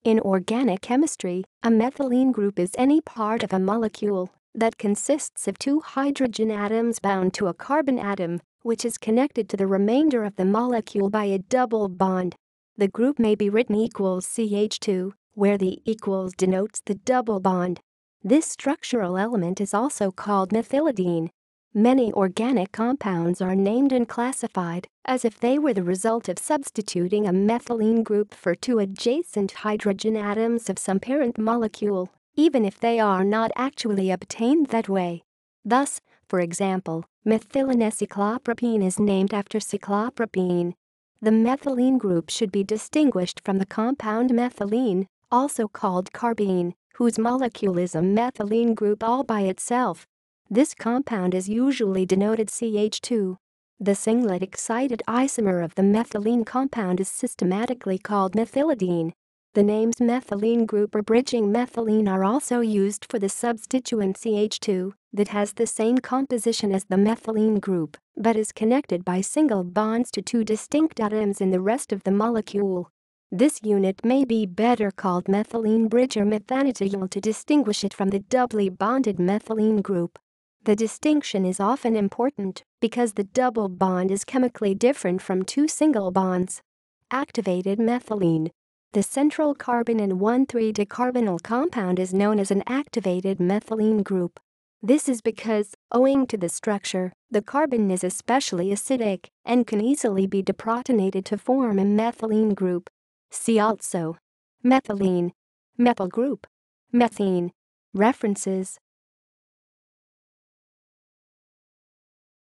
In organic chemistry, a methylene group is any part of a molecule that consists of two hydrogen atoms bound to a carbon atom, which is connected to the remainder of the molecule by a double bond. The group may be written equals CH2, where the equals denotes the double bond. This structural element is also called methylidene. Many organic compounds are named and classified as if they were the result of substituting a methylene group for two adjacent hydrogen atoms of some parent molecule, even if they are not actually obtained that way. Thus, for example, methylenecyclopropene is named after cyclopropene. The methylene group should be distinguished from the compound methylene, also called carbene, whose molecule is a methylene group all by itself. This compound is usually denoted CH2. The singlet excited isomer of the methylene compound is systematically called methylidene. The names methylene group or bridging methylene are also used for the substituent CH2 that has the same composition as the methylene group but is connected by single bonds to two distinct atoms in the rest of the molecule. This unit may be better called methylene bridge or methylenecyclopropene to distinguish it from the doubly bonded methylene group. The distinction is often important because the double bond is chemically different from two single bonds. Activated methylene. The central carbon in 1,3-decarbonyl compound is known as an activated methylene group. This is because, owing to the structure, the carbon is especially acidic and can easily be deprotonated to form a methylene group. See also: methylene, methyl group, methene. References